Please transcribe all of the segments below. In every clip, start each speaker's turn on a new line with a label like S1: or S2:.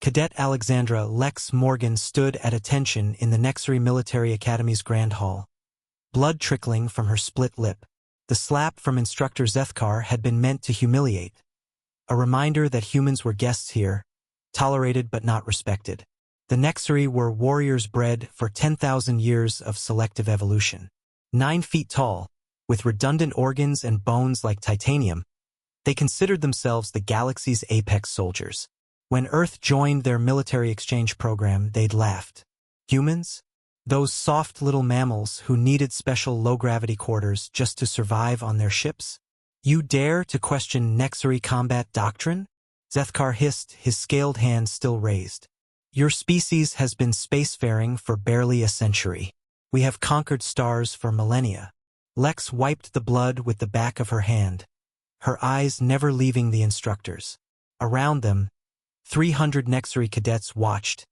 S1: Cadet Alexandra Lex Morgan stood at attention in the Nexary Military Academy's Grand Hall. Blood trickling from her split lip. The slap from Instructor Zethkar had been meant to humiliate. A reminder that humans were guests here, tolerated but not respected. The Nexary were warriors bred for 10,000 years of selective evolution. 9 feet tall, with redundant organs and bones like titanium, they considered themselves the galaxy's apex soldiers. When Earth joined their military exchange program, they'd laughed. Humans? Those soft little mammals who needed special low-gravity quarters just to survive on their ships? You dare to question Nexary combat doctrine? Zethkar hissed, his scaled hand still raised. Your species has been spacefaring for barely a century. We have conquered stars for millennia. Lex wiped the blood with the back of her hand, her eyes never leaving the instructors. Around them, 300 Nexary cadets watched,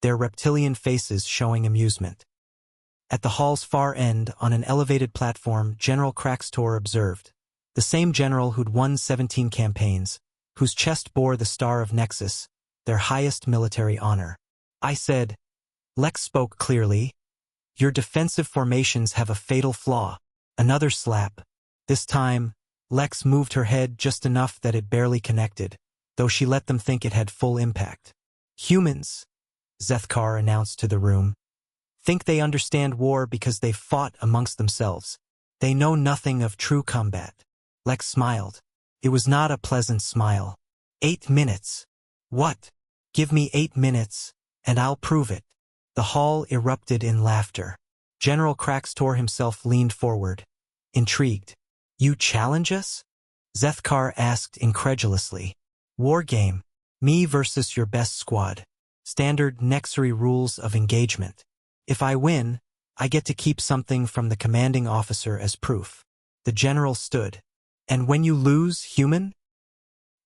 S1: their reptilian faces showing amusement. At the hall's far end, on an elevated platform, General Kraxtor observed, the same general who'd won 17 campaigns, whose chest bore the Star of Nexus, their highest military honor. I said, Lex spoke clearly, your defensive formations have a fatal flaw. Another slap. This time, Lex moved her head just enough that it barely connected, though she let them think it had full impact. Humans, Zethkar announced to the room, think they understand war because they've fought amongst themselves. They know nothing of true combat. Lex smiled. It was not a pleasant smile. 8 minutes. What? Give me 8 minutes, and I'll prove it. The hall erupted in laughter. General Kraxtor himself leaned forward, intrigued. You challenge us? Zethkar asked incredulously. War game. Me versus your best squad. Standard Nexary rules of engagement. If I win, I get to keep something from the commanding officer as proof. The general stood. And when you lose, human?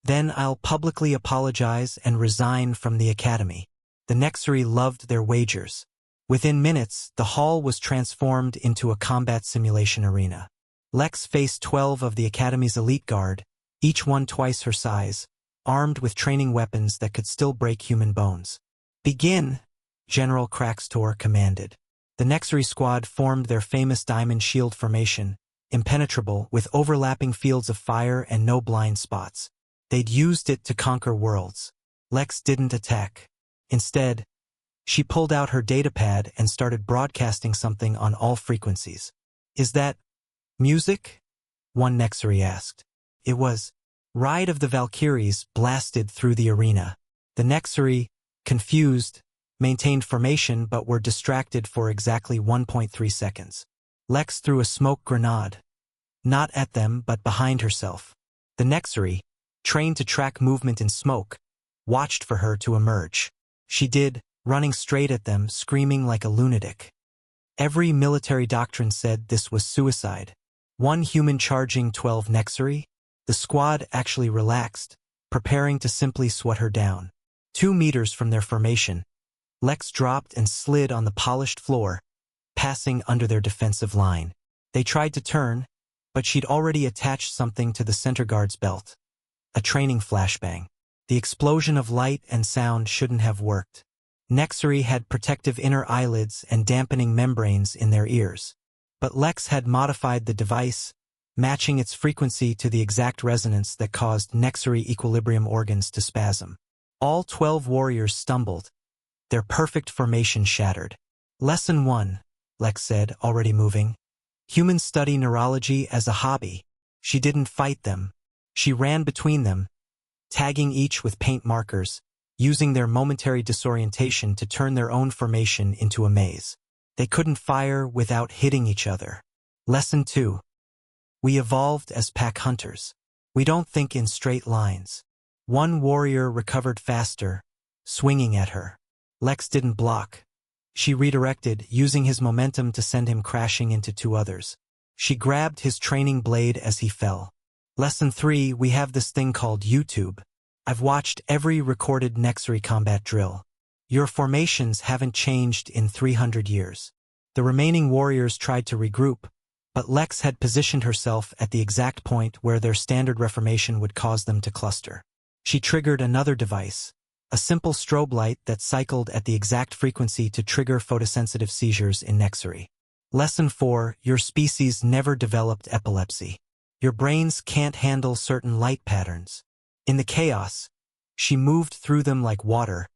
S1: Then I'll publicly apologize and resign from the academy. The Nexary loved their wagers. Within minutes, the hall was transformed into a combat simulation arena. Lex faced 12 of the academy's elite guard, each one twice her size, armed with training weapons that could still break human bones. Begin, General Kraxtor commanded. The Nexary squad formed their famous diamond shield formation, impenetrable with overlapping fields of fire and no blind spots. They'd used it to conquer worlds. Lex didn't attack. Instead, she pulled out her datapad and started broadcasting something on all frequencies. Is that music? One Nexary asked. It was. Ride of the Valkyries blasted through the arena. The Nexary, confused, maintained formation but were distracted for exactly 1.3 seconds. Lex threw a smoke grenade. Not at them but behind herself. The Nexary, trained to track movement in smoke, watched for her to emerge. She did, running straight at them, screaming like a lunatic. Every military doctrine said this was suicide. One human charging 12 Nexary? The squad actually relaxed, preparing to simply swat her down. 2 meters from their formation, Lex dropped and slid on the polished floor, passing under their defensive line. They tried to turn, but she'd already attached something to the center guard's belt. A training flashbang. The explosion of light and sound shouldn't have worked. Nexary had protective inner eyelids and dampening membranes in their ears. But Lex had modified the device, matching its frequency to the exact resonance that caused Nexary equilibrium organs to spasm. All 12 warriors stumbled, their perfect formation shattered. Lesson 1, Lex said, already moving. Humans study neurology as a hobby. She didn't fight them. She ran between them, tagging each with paint markers, using their momentary disorientation to turn their own formation into a maze. They couldn't fire without hitting each other. Lesson 2. We evolved as pack hunters. We don't think in straight lines. One warrior recovered faster, swinging at her. Lex didn't block. She redirected, using his momentum to send him crashing into 2 others. She grabbed his training blade as he fell. Lesson 3, we have this thing called YouTube. I've watched every recorded Nexary combat drill. Your formations haven't changed in 300 years. The remaining warriors tried to regroup, but Lex had positioned herself at the exact point where their standard reformation would cause them to cluster. She triggered another device, a simple strobe light that cycled at the exact frequency to trigger photosensitive seizures in Nexary. Lesson 4. Your species never developed epilepsy. Your brains can't handle certain light patterns. In the chaos, she moved through them like water,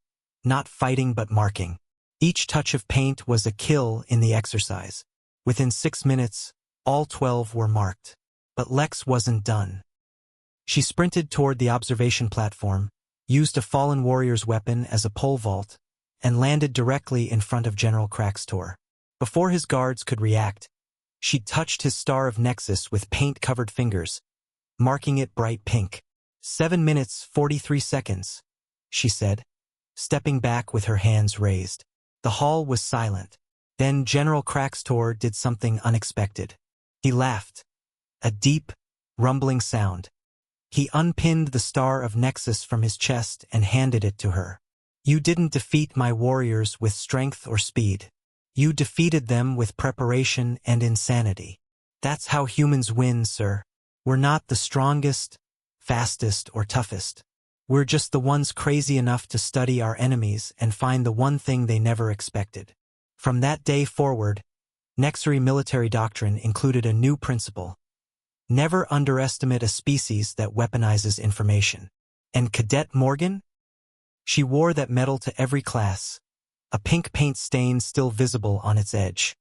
S1: not fighting but marking. Each touch of paint was a kill in the exercise. Within 6 minutes, all 12 were marked. But Lex wasn't done. She sprinted toward the observation platform, used a fallen warrior's weapon as a pole vault, and landed directly in front of General Kraxtor. Before his guards could react, she touched his star of Nexus with paint-covered fingers, marking it bright pink. 7 minutes, 43 seconds, she said, stepping back with her hands raised. The hall was silent. Then General Kraxtor did something unexpected. He laughed. A deep, rumbling sound. He unpinned the star of Nexus from his chest and handed it to her. You didn't defeat my warriors with strength or speed. You defeated them with preparation and insanity. That's how humans win, sir. We're not the strongest, fastest, or toughest. We're just the ones crazy enough to study our enemies and find the one thing they never expected. From that day forward, Nexary military doctrine included a new principle. Never underestimate a species that weaponizes information. And Cadet Morgan? She wore that medal to every class, a pink paint stain still visible on its edge.